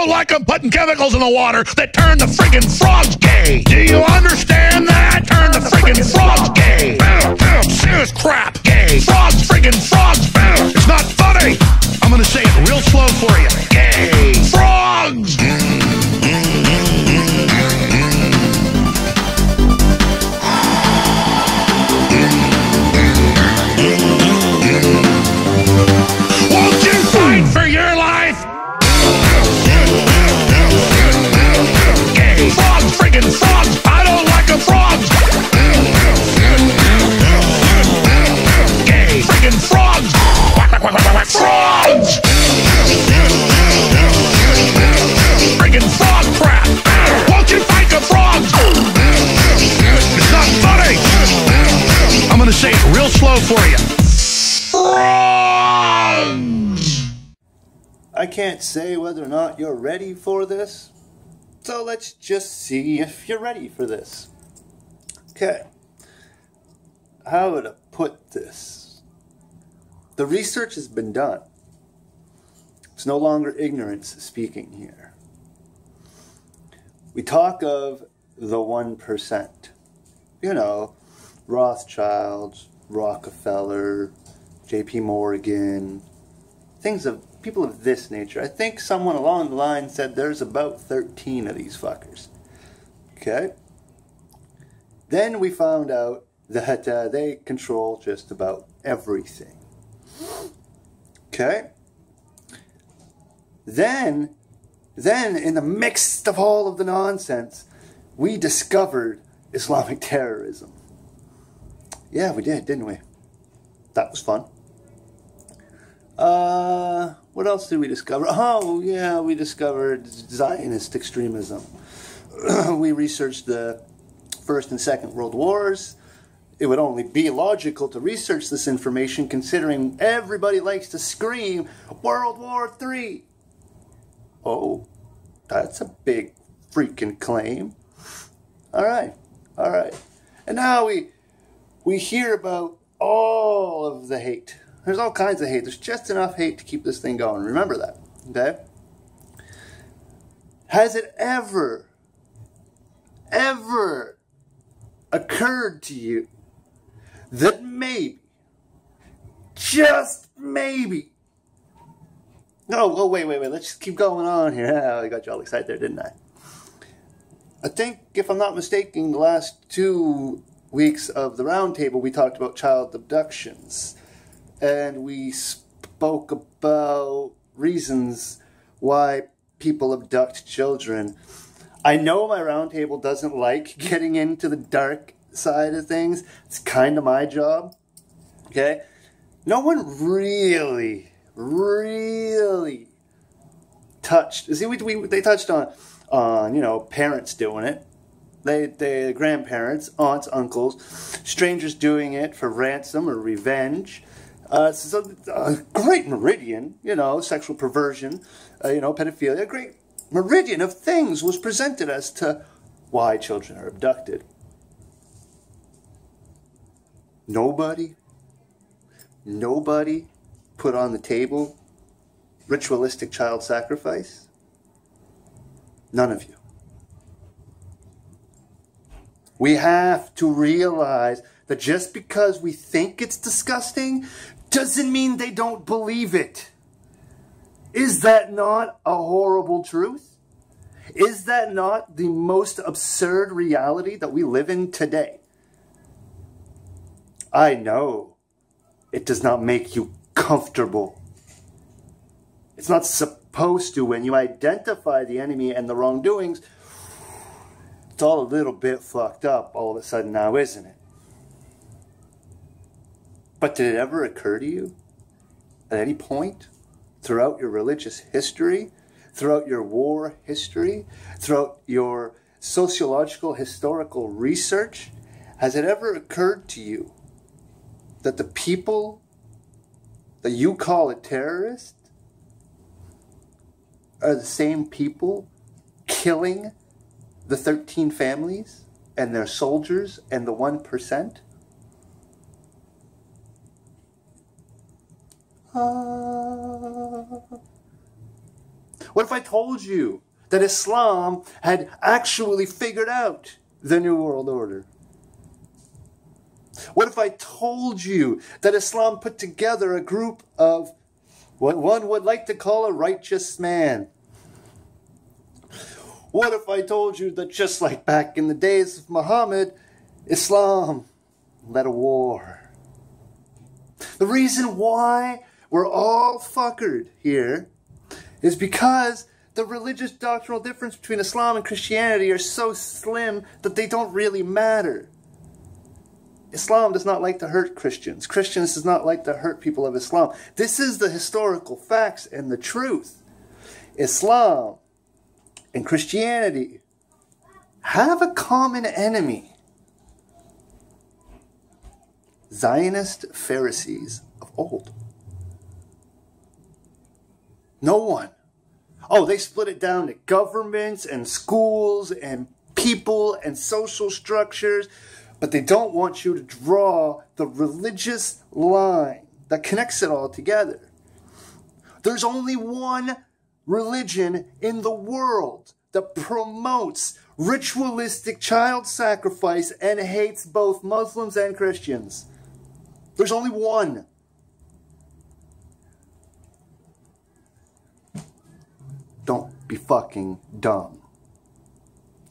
don't like them putting chemicals in the water that turn the friggin' frogs gay. Do you understand that? Turn the friggin' frogs gay. Serious crap. Gay. Frogs, friggin' frogs. It's not funny. I'm gonna say it real slow for you. Gay. Frogs. Won't you fight for your life? Gay. Frogs, friggin' frogs. I don't like a frogs. Gay. Friggin' frogs. Frogs. Friggin' frog crap. Won't you fight the frogs? It's not funny. I'm gonna say it real slow for you. Frogs. I can't say whether or not you're ready for this, so let's just see if you're ready for this. Okay. How would I put this? The research has been done. It's no longer ignorance speaking here. We talk of the 1%. You know, Rothschilds, Rockefeller, J.P. Morgan, things of people of this nature. I think someone along the line said there's about 13 of these fuckers. Okay? Then we found out that they control just about everything. Okay? Then in the midst of all of the nonsense, we discovered Islamic terrorism. Yeah, we did, didn't we? That was fun. What else did we discover? Oh, yeah, we discovered Zionist extremism. We researched the First and Second World Wars. It would only be logical to research this information considering everybody likes to scream, World War III. Oh, that's a big freaking claim. All right. And now we hear about all of the hate. There's all kinds of hate. There's just enough hate to keep this thing going. Remember that, okay? Has it ever occurred to you that maybe, just maybe, oh, wait, let's just keep going on here. I got you all excited there, didn't I? I think, if I'm not mistaken, the last 2 weeks of the roundtable, we talked about child abductions. And we spoke about reasons why people abduct children. I know my roundtable doesn't like getting into the dark side of things. It's kind of my job. Okay? No one really touched. See, they touched on parents doing it. They grandparents, aunts, uncles, strangers doing it for ransom or revenge. Great meridian, sexual perversion, pedophilia, a great meridian of things was presented as to why children are abducted. Nobody put on the table ritualistic child sacrifice. None of you. We have to realize that just because we think it's disgusting doesn't mean they don't believe it. Is that not a horrible truth? Is that not the most absurd reality that we live in today? I know it does not make you comfortable. It's not supposed to. When you identify the enemy and the wrongdoings, it's all a little bit fucked up all of a sudden now, isn't it? But did it ever occur to you at any point throughout your religious history, throughout your war history, throughout your sociological historical research, has it ever occurred to you that the people that you call a terrorist are the same people killing the 13 families and their soldiers and the 1%? What if I told you that Islam had actually figured out the New World Order? What if I told you that Islam put together a group of what one would like to call a righteous man? What if I told you that just like back in the days of Muhammad, Islam led a war? The reason why we're all fuckered here is because the religious doctrinal difference between Islam and Christianity are so slim that they don't really matter. Islam does not like to hurt Christians. Christians does not like to hurt people of Islam. This is the historical facts and the truth. Islam and Christianity have a common enemy. Zionist Pharisees of old. No one. Oh, they split it down to governments and schools and people and social structures, but they don't want you to draw the religious line that connects it all together. There's only one religion in the world that promotes ritualistic child sacrifice and hates both Muslims and Christians. There's only one. Don't be fucking dumb.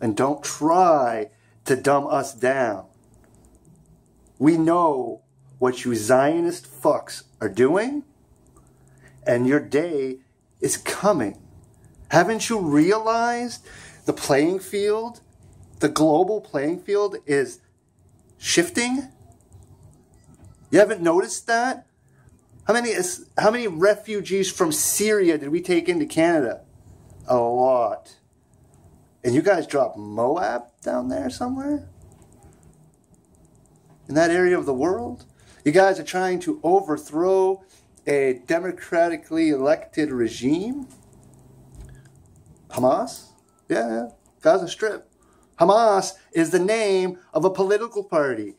And don't try to dumb us down. We know what you Zionist fucks are doing, and your day is coming. Haven't you realized the playing field, the global playing field is shifting? You haven't noticed that? How many refugees from Syria did we take into Canada? A lot. And you guys dropped Moab down there somewhere? In that area of the world? You guys are trying to overthrow a democratically elected regime? Hamas? Yeah, Gaza Strip. Hamas is the name of a political party.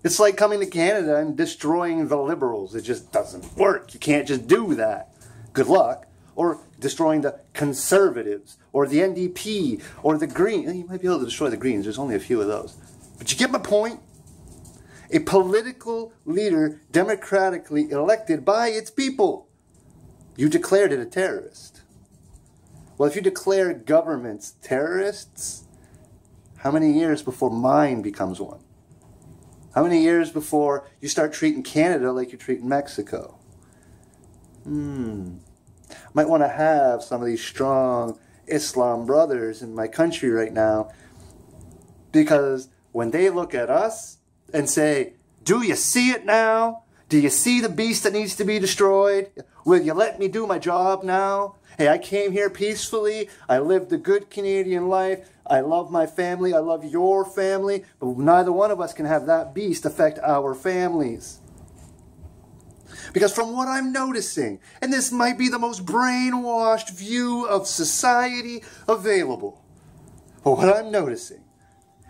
It's like coming to Canada and destroying the Liberals. It just doesn't work. You can't just do that. Good luck. Or destroying the Conservatives, or the NDP, or the Greens. You might be able to destroy the Greens. There's only a few of those. But you get my point? A political leader democratically elected by its people. You declared it a terrorist. Well, if you declare governments terrorists, how many years before mine becomes one? How many years before you start treating Canada like you're treating Mexico? Might want to have some of these strong Islam brothers in my country right now, because when they look at us and say, do you see it now? Do you see the beast that needs to be destroyed? Will you let me do my job now? Hey, I came here peacefully. I lived a good Canadian life. I love my family. I love your family. But neither one of us can have that beast affect our families. Because from what I'm noticing, and this might be the most brainwashed view of society available, but what I'm noticing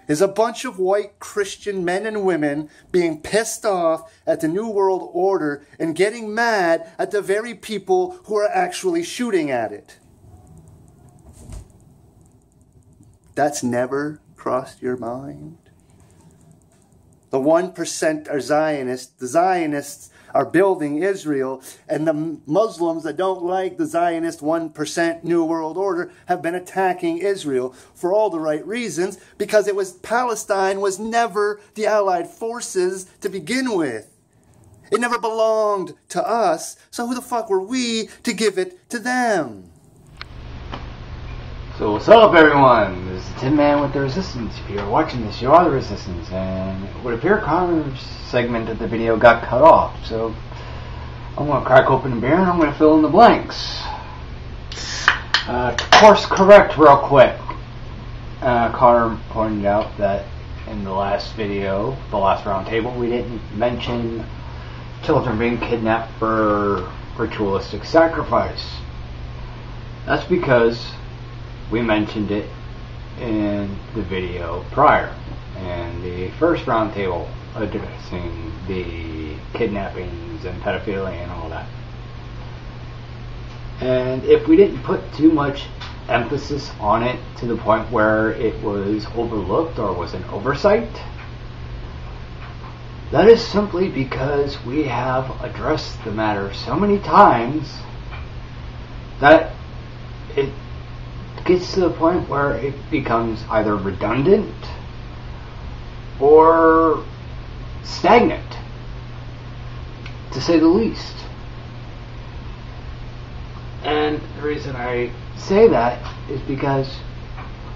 is a bunch of white Christian men and women being pissed off at the New World Order and getting mad at the very people who are actually shooting at it. That's never crossed your mind? The 1% are Zionists. The Zionists are building Israel, and the Muslims that don't like the Zionist 1% New World Order have been attacking Israel for all the right reasons, because Palestine was never the Allied forces to begin with. It never belonged to us, so who the fuck were we to give it to them? So what's up, everyone? This is Tin Man with the Resistance. If you're watching this, you are the Resistance, and it would appear Connor's segment of the video got cut off, so I'm going to crack open the beer and I'm going to fill in the blanks. Course correct real quick. Connor pointed out that in the last video, the last roundtable, we didn't mention children being kidnapped for ritualistic sacrifice. That's because we mentioned it in the video prior, and the first roundtable addressing the kidnappings and pedophilia and all that. And if we didn't put too much emphasis on it to the point where it was overlooked or was an oversight, that is simply because we have addressed the matter so many times that it gets to the point where it becomes either redundant or stagnant, to say the least. And the reason I say that is because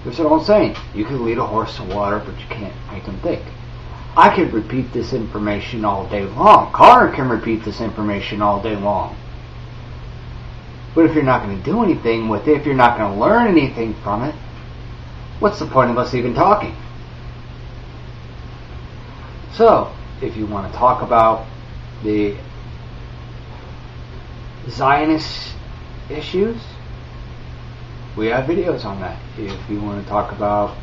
there's an old saying, you can lead a horse to water, but you can't make him think. I could repeat this information all day long. Connor can repeat this information all day long. But if you're not going to do anything with it, if you're not going to learn anything from it, what's the point of us even talking? So, if you want to talk about the Zionist issues, we have videos on that. If you want to talk about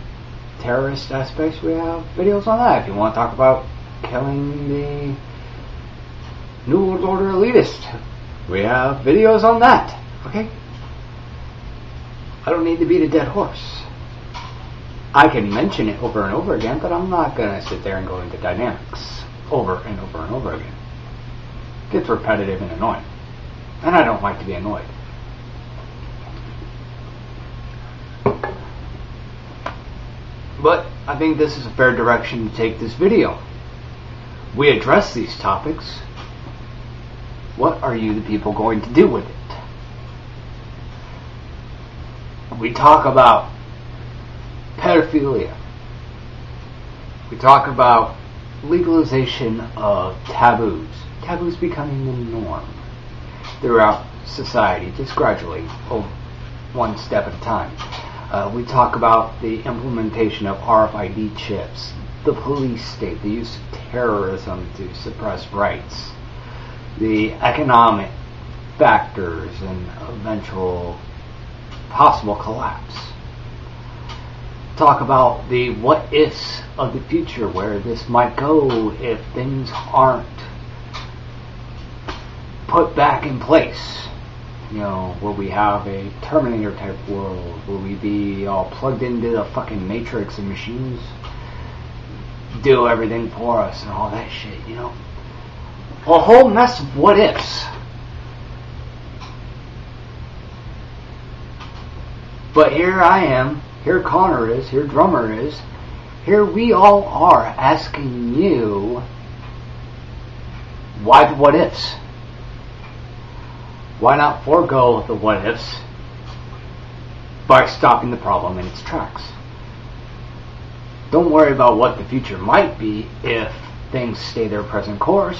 terrorist aspects, we have videos on that. If you want to talk about killing the New World Order elitist, we have videos on that. Okay? I don't need to beat a dead horse. I can mention it over and over again, but I'm not going to sit there and go into dynamics over and over and over again. It gets repetitive and annoying. And I don't like to be annoyed. But I think this is a fair direction to take this video. We address these topics. What are you, the people, going to do with it? We talk about pedophilia. We talk about legalization of taboos. Taboos becoming the norm throughout society, just gradually, one step at a time. We talk about the implementation of RFID chips, the police state, the use of terrorism to suppress rights, the economic factors and eventual possible collapse. Talk about the what-ifs of the future, where this might go if things aren't put back in place. You know, will we have a Terminator type world? Will we be all plugged into the fucking Matrix and machines do everything for us and all that shit, you know? A whole mess of what ifs. But here I am, here Connor is, here Drummer is, here we all are asking you, why the what ifs? Why not forego the what ifs by stopping the problem in its tracks? Don't worry about what the future might be if things stay their present course.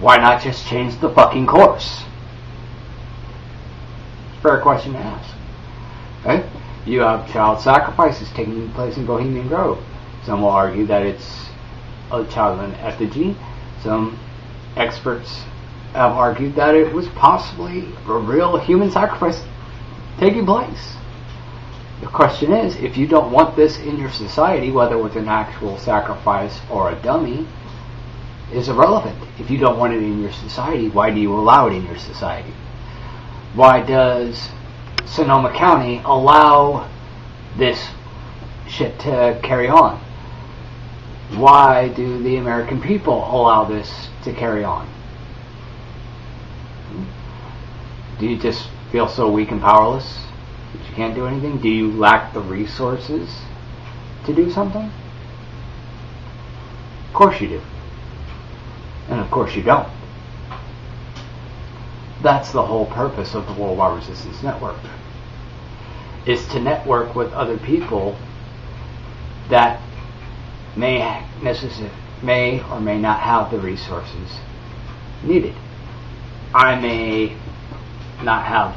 Why not just change the fucking course? Fair question to ask. Okay? You have child sacrifices taking place in Bohemian Grove. Some will argue that it's a child of an effigy. Some experts have argued that it was possibly a real human sacrifice taking place. The question is, if you don't want this in your society, whether with an actual sacrifice or a dummy, is irrelevant. If you don't want it in your society, why do you allow it in your society? Why does Sonoma County allow this shit to carry on? Why do the American people allow this to carry on? Do you just feel so weak and powerless that you can't do anything? Do you lack the resources to do something? Of course you do. And of course you don't. That's the whole purpose of the Worldwide Resistance Network. Is to network with other people that may or may not have the resources needed. I may not have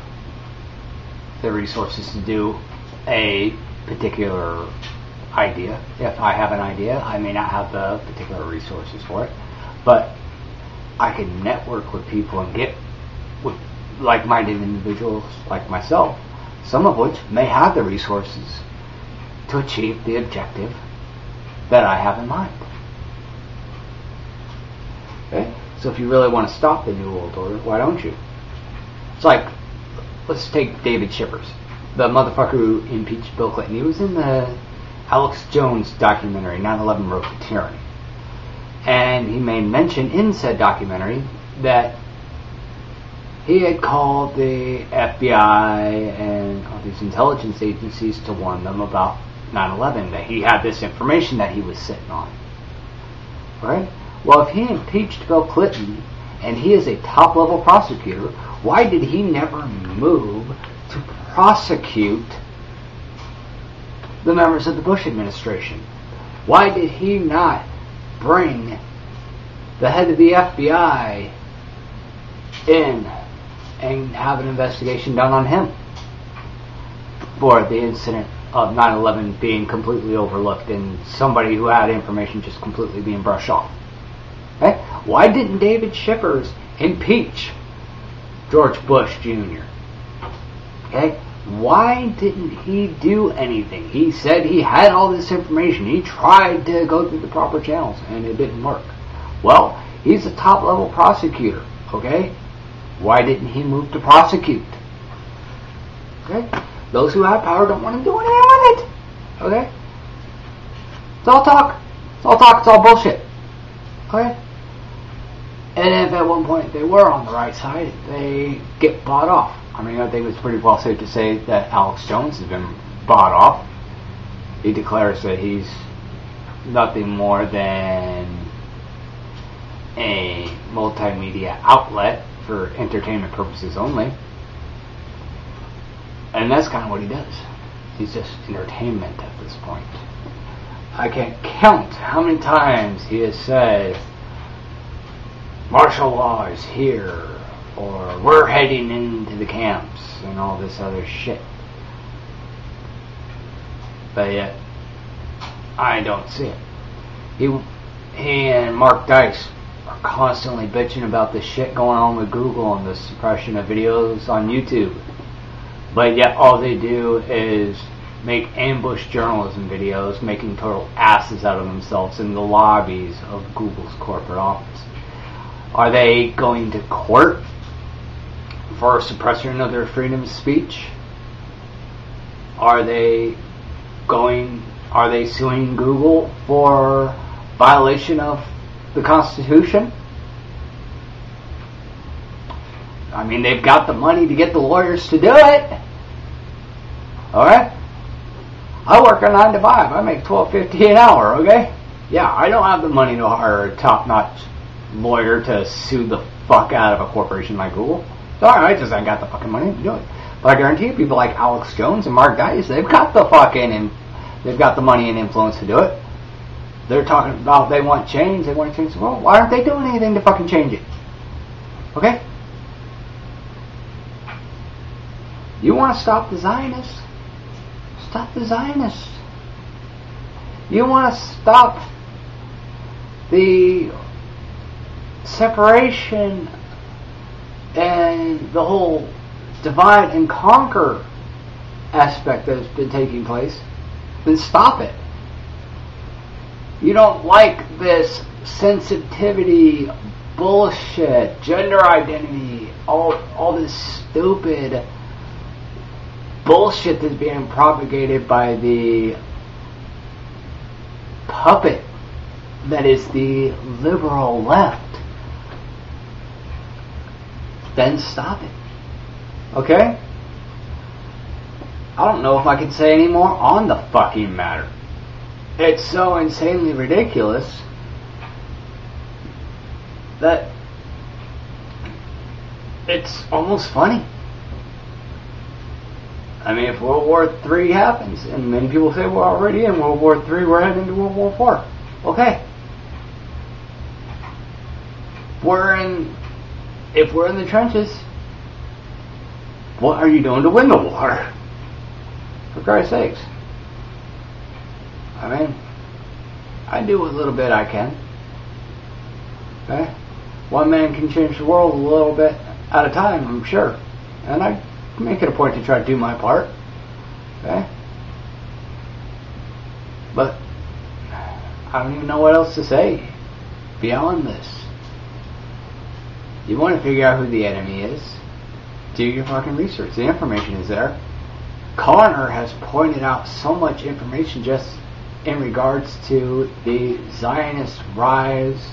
the resources to do a particular idea. If I have an idea, I may not have the particular resources for it, but I can network with people and get with like-minded individuals like myself, some of which may have the resources to achieve the objective that I have in mind. Okay? So if you really want to stop the New World Order, why don't you? It's like let's take David Shippers, the motherfucker who impeached Bill Clinton. He was in the Alex Jones documentary, 9/11 Road to Tyranny. And he made mention in said documentary that he had called the FBI and all these intelligence agencies to warn them about 9/11, that he had this information that he was sitting on. Right? Well, if he impeached Bill Clinton and he is a top-level prosecutor, why did he never move to prosecute the members of the Bush administration? Why did he not bring the head of the FBI in and have an investigation done on him for the incident of 9/11 being completely overlooked and somebody who had information just completely being brushed off? Okay? Why didn't David Shippers impeach George Bush Jr.? Okay? Why didn't he do anything? He said he had all this information. He tried to go through the proper channels and it didn't work. Well, he's a top-level prosecutor. Okay? Why didn't he move to prosecute? Okay? Those who have power don't want to do anything with it. Okay? It's all talk. It's all talk. It's all bullshit. Okay? And if at one point they were on the right side, they get bought off. I mean, I think it's pretty well safe to say that Alex Jones has been bought off. He declares that he's nothing more than a multimedia outlet for entertainment purposes only. And that's kind of what he does. He's just entertainment at this point. I can't count how many times he has said, martial law is here, or we're heading into the camps, and all this other shit. But yet, I don't see it. He and Mark Dice are constantly bitching about the shit going on with Google and the suppression of videos on YouTube. But yet all they do is make ambush journalism videos, making total asses out of themselves in the lobbies of Google's corporate office. Are they going to court for suppression of their freedom of speech? Are they suing Google for violation of the Constitution? I mean, they've got the money to get the lawyers to do it. Alright? I work a 9 to 5. I make $12.50 an hour, okay? Yeah, I don't have the money to hire a top-notch lawyer to sue the fuck out of a corporation like Google. Alright, I just ain't got the fucking money to do it. But I guarantee you, people like Alex Jones and Mark Dice, they've got the money and influence to do it. They're talking about they want change the world. Why aren't they doing anything to fucking change it? Okay? You want to stop the Zionists? Stop the Zionists. You want to stop the separation and the whole divide and conquer aspect that has been taking place, then stop it. You don't like this sensitivity bullshit, gender identity, all this stupid bullshit that's being propagated by the puppet that is the liberal left. Then stop it. Okay? I don't know if I can say any more on the fucking matter. It's so insanely ridiculous that it's almost funny. I mean, if World War III happens, and many people say we're already in World War III, we're heading into World War IV. Okay. If we're in the trenches, what are you doing to win the war? For Christ's sakes. I mean, I do a little bit I can. Okay? One man can change the world a little bit at a time, I'm sure. And I make it a point to try to do my part. Okay? But I don't even know what else to say beyond this. You want to figure out who the enemy is? do your fucking research. The information is there. Connor has pointed out so much information just in regards to the Zionist rise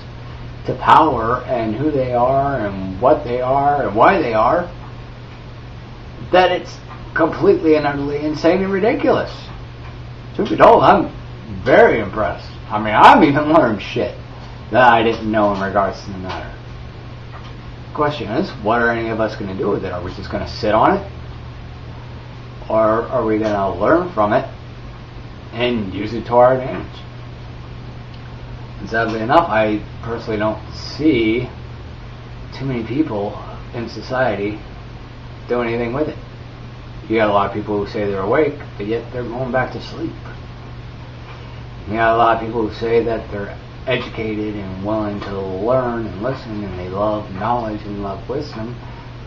to power and who they are and what they are and why they are, that it's completely and utterly insane and ridiculous. Truth be told, I'm very impressed. I mean, I've even learned shit that I didn't know in regards to the matter. The question is, what are any of us going to do with it? Are we just going to sit on it? Or are we going to learn from it and use it to our advantage? And sadly enough, I personally don't see too many people in society doing anything with it. You got a lot of people who say they're awake, but yet they're going back to sleep. You got a lot of people who say that they're educated and willing to learn and listen, and they love knowledge and love wisdom,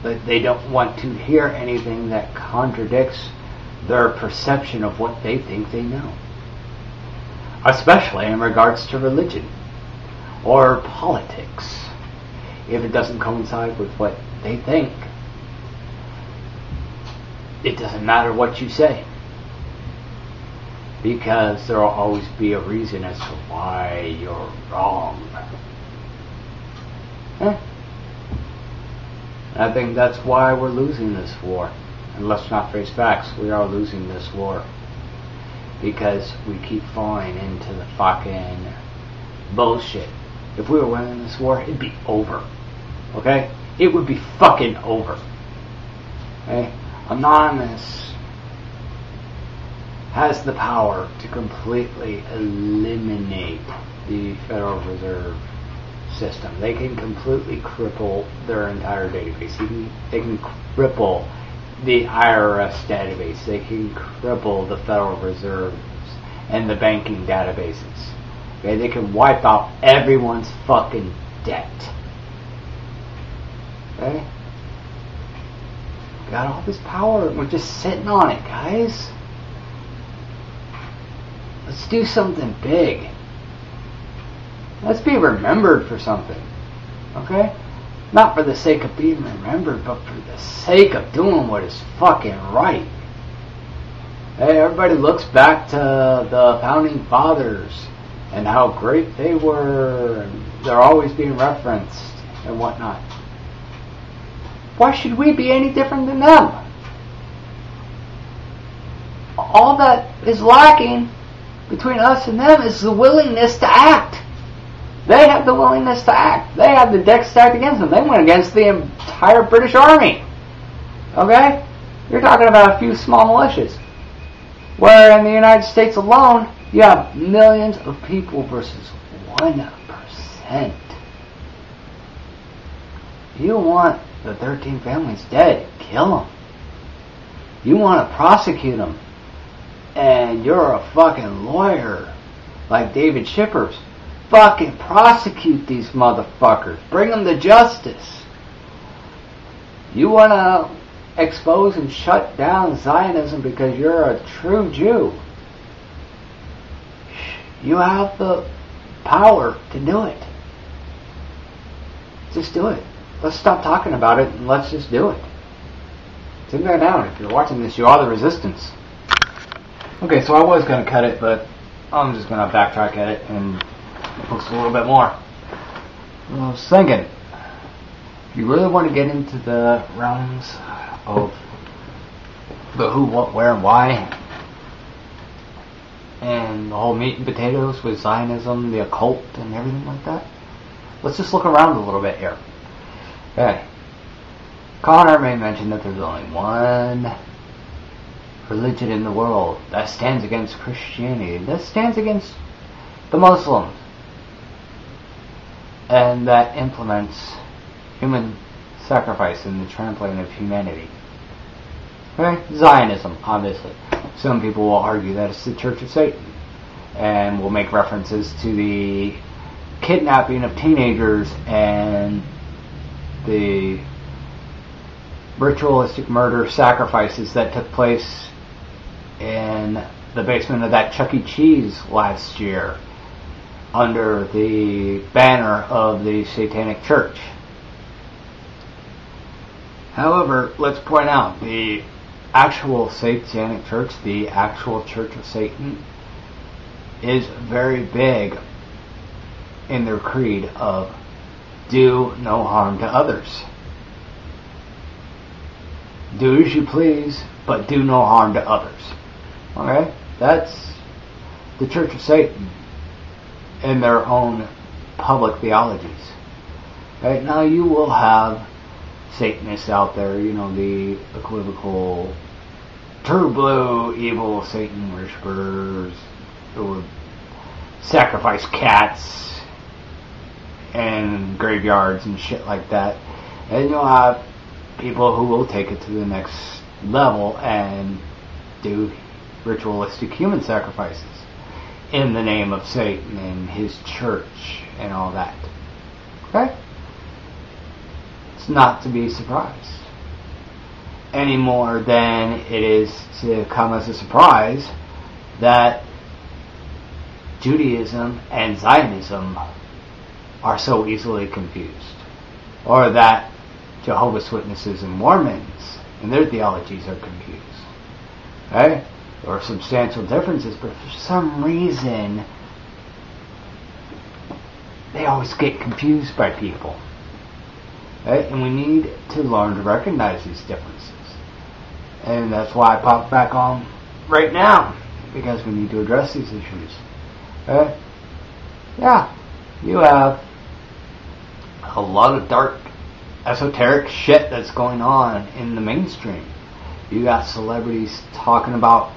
but they don't want to hear anything that contradicts their perception of what they think they know. Especially in regards to religion or politics. If it doesn't coincide with what they think, it doesn't matter what you say, because there will always be a reason as to why you're wrong. I think that's why we're losing this war. And let's not face facts, we are losing this war. Because we keep falling into the fucking bullshit. If we were winning this war, it'd be over. Okay? It would be fucking over. Okay? Anonymous has the power to completely eliminate the Federal Reserve System. They can completely cripple their entire database. They can cripple the IRS database. They can cripple the Federal Reserves and the banking databases. Okay? They can wipe out everyone's fucking debt. Okay? Got all this power. We're just sitting on it, guys. Let's do something big. Let's be remembered for something. Okay? Not for the sake of being remembered, but for the sake of doing what is fucking right. Hey, everybody looks back to the founding fathers and how great they were, and they're always being referenced and whatnot. Why should we be any different than them? All that is lacking between us and them is the willingness to act. They have the willingness to act. They have the deck stacked against them. They went against the entire British Army. Okay? You're talking about a few small militias. Where in the United States alone, you have millions of people versus 1%. You want the 13 families dead, kill them. You want to prosecute them, and you're a fucking lawyer like David Shippers. Fucking prosecute these motherfuckers. Bring them to justice. You want to expose and shut down Zionism because you're a true Jew. You have the power to do it. Just do it. Let's stop talking about it and let's just do it. Sit back down. If you're watching this, you are the resistance. Okay, so I was going to cut it, but I'm just going to backtrack at it and post a little bit more. I was thinking, if you really want to get into the realms of the who, what, where, and why, and the whole meat and potatoes with Zionism, the occult, and everything like that, let's just look around a little bit here. Okay. Connor may mention that there's only one religion in the world that stands against Christianity, that stands against the Muslims, and that implements human sacrifice and the trampling of humanity. Okay? Zionism, obviously. Some people will argue that it's the Church of Satan, and will make references to the kidnapping of teenagers and the ritualistic murder sacrifices that took place in the basement of that Chuck E. Cheese last year under the banner of the Satanic Church. However, let's point out the actual Satanic Church, the actual Church of Satan, is very big in their creed of do no harm to others. Do as you please, but do no harm to others. Okay? That's the Church of Satan in their own public theologies. Right? Now you will have Satanists out there, you know, the equivocal, true blue, evil Satan worshippers who would sacrifice cats in graveyards and shit like that. And you'll have people who will take it to the next level and do ritualistic human sacrifices in the name of Satan and his church and all that. Okay? It's not to be surprised any more than it is to come as a surprise that Judaism and Zionism are so easily confused, or that Jehovah's Witnesses and Mormons and their theologies are confused. Okay? There are substantial differences, but for some reason they always get confused by people. Okay? And we need to learn to recognize these differences. And that's why I popped back on right now, because we need to address these issues. Okay? Yeah, you have a lot of dark, esoteric shit that's going on in the mainstream. You got celebrities talking about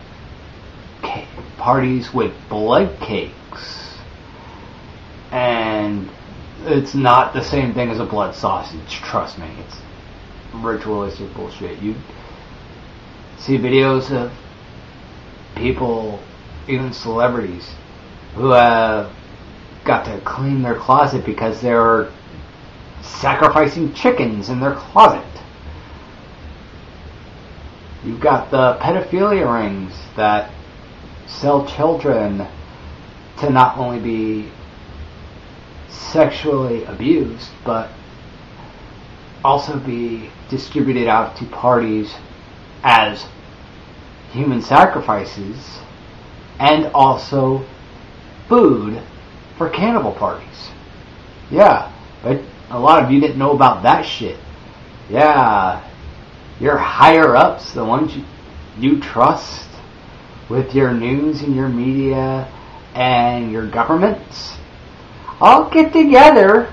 parties with blood cakes, and it's not the same thing as a blood sausage, trust me. It's ritualistic bullshit. You see videos of people, even celebrities, who have got to clean their closet because they're sacrificing chickens in their closet. You've got the pedophilia rings that sell children to not only be sexually abused, but also be distributed out to parties as human sacrifices, and also food for cannibal parties. Yeah, but a lot of you didn't know about that shit. Yeah, your higher ups, the ones you trust with your news and your media and your governments, all get together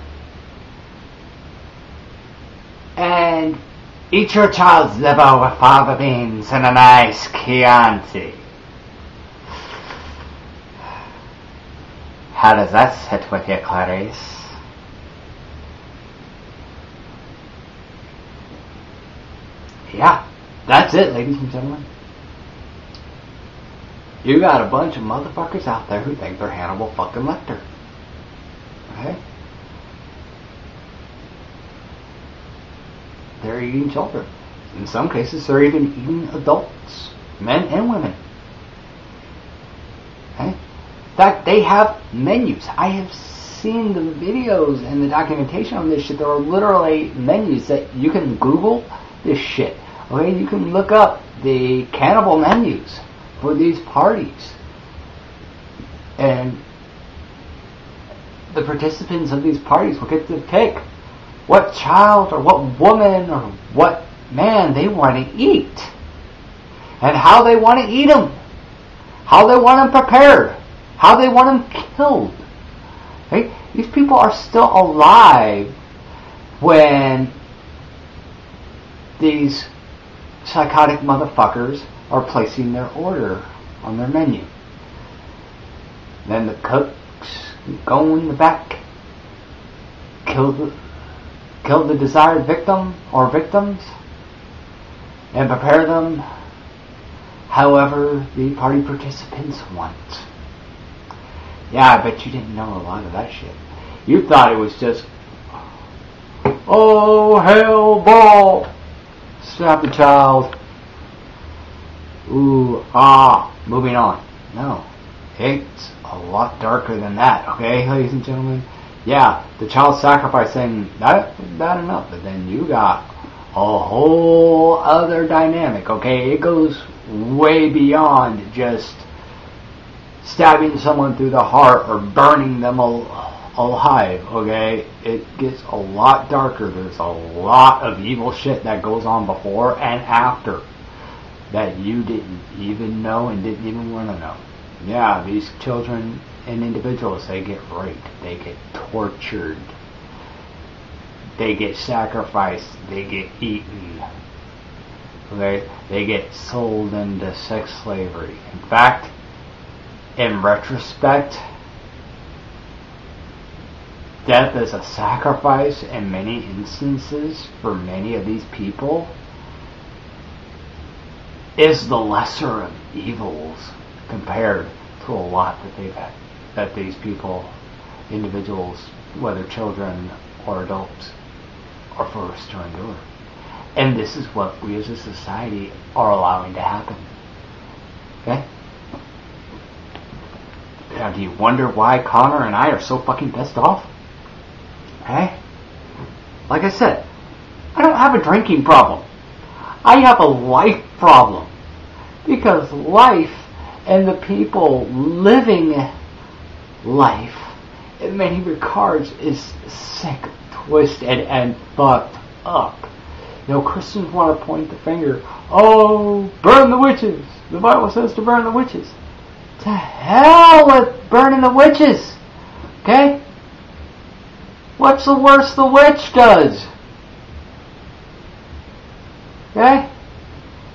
and eat your child's liver with fava beans and a nice Chianti. How does that sit with you, Clarice? Yeah, that's it, ladies and gentlemen. You got a bunch of motherfuckers out there who think they're Hannibal fucking Lecter. Okay? They're eating children. In some cases, they're even eating adults, men and women. Okay? In fact, they have menus. I have seen the videos and the documentation on this shit. There are literally menus that you can Google this shit. Okay, you can look up the cannibal menus for these parties, and the participants of these parties will get to pick what child or what woman or what man they want to eat, and how they want to eat them, how they want them prepared, how they want them killed. Right? These people are still alive when these psychotic motherfuckers are placing their order on their menu. Then the cooks go in the back, kill the desired victim or victims, and prepare them however the party participants want. Yeah, I bet you didn't know a lot of that shit. You thought it was just, oh hell ball, slap the child, ooh, ah, moving on. No, it's a lot darker than that, okay, ladies and gentlemen? Yeah, the child sacrifice thing, that's bad enough, but then you got a whole other dynamic, okay? It goes way beyond just stabbing someone through the heart or burning them alive, okay? It gets a lot darker. There's a lot of evil shit that goes on before and after that you didn't even know and didn't even want to know. Yeah, these children and individuals, they get raped, they get tortured, they get sacrificed, they get eaten, okay? They get sold into sex slavery. In fact, in retrospect, death as a sacrifice in many instances for many of these people is the lesser of evils compared to a lot that these people, individuals, whether children or adults, are forced to endure. And this is what we as a society are allowing to happen. Okay? Now, do you wonder why Connor and I are so fucking pissed off? Okay? Like I said, I don't have a drinking problem. I have a life problem. Because life and the people living life, in many regards, is sick, twisted, and fucked up. You know, Christians want to point the finger. Oh, burn the witches. The Bible says to burn the witches. To hell with burning the witches. Okay? What's the worst the witch does? Okay?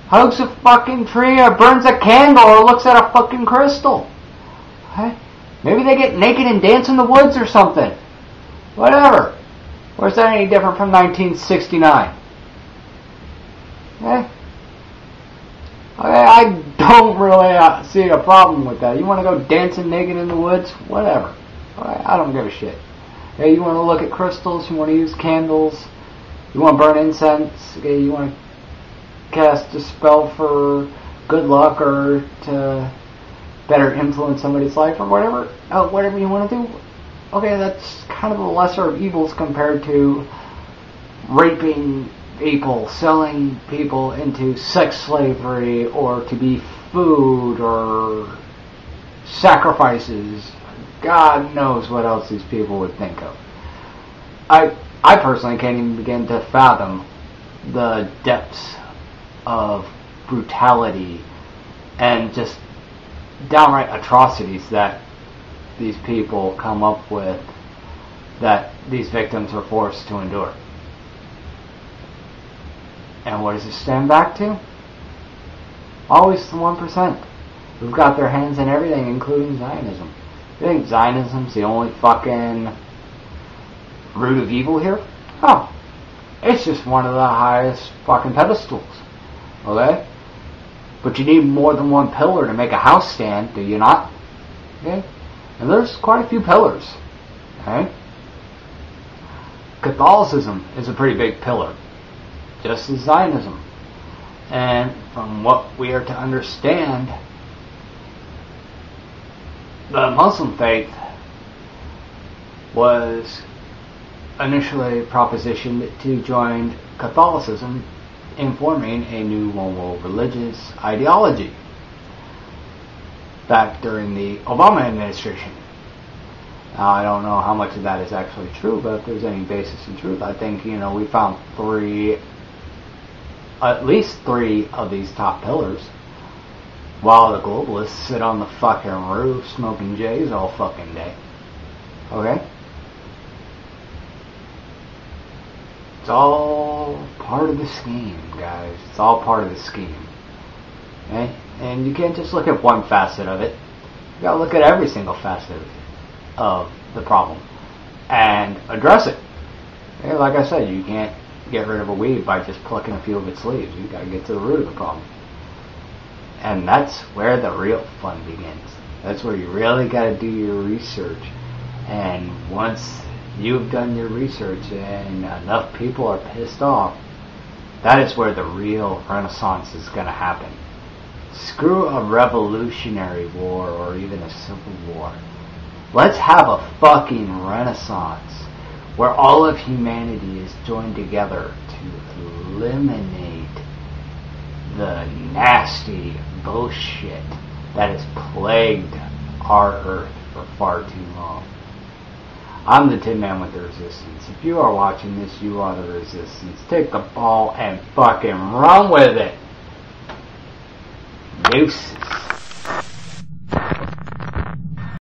Hugs a fucking tree or burns a candle or looks at a fucking crystal. Okay? Maybe they get naked and dance in the woods or something. Whatever. Or is that any different from 1969? Okay? I don't really see a problem with that. You want to go dancing naked in the woods? Whatever. I don't give a shit. Okay, you want to look at crystals? You want to use candles? You want to burn incense? Okay, you want to cast a spell for good luck or to better influence somebody's life or whatever? Whatever you want to do. Okay, that's kind of the lesser of evils compared to raping people, selling people into sex slavery or to be food or sacrifices. God knows what else these people would think of. I personally can't even begin to fathom the depths of brutality and just downright atrocities that these people come up with, that these victims are forced to endure. And what does it stand back to? Always the 1%, who've got their hands in everything, including Zionism. You think Zionism's the only fucking root of evil here? Oh, it's just one of the highest fucking pedestals. Okay? But you need more than one pillar to make a house stand, do you not? Okay? And there's quite a few pillars. Okay? Catholicism is a pretty big pillar, just as Zionism. And from what we are to understand, the Muslim faith was initially propositioned to join Catholicism in forming a new world religious ideology back during the Obama administration. Now, I don't know how much of that is actually true, but if there's any basis in truth, I think, we found at least three of these top pillars, while the globalists sit on the fucking roof smoking J's all fucking day. Okay? It's all part of the scheme, guys. It's all part of the scheme. Okay? And you can't just look at one facet of it. You gotta look at every single facet of the problem and address it. Okay? Like I said, you can't get rid of a weed by just plucking a few of its leaves. You gotta get to the root of the problem. And that's where the real fun begins. That's where you really gotta do your research. And once you've done your research and enough people are pissed off, that is where the real renaissance is going to happen. Screw a revolutionary war or even a civil war. Let's have a fucking renaissance where all of humanity is joined together to eliminate the nasty bullshit that has plagued our Earth for far too long. I'm the Tin Man with the Resistance. If you are watching this, you are the Resistance. Take the ball and fucking run with it. Deuces.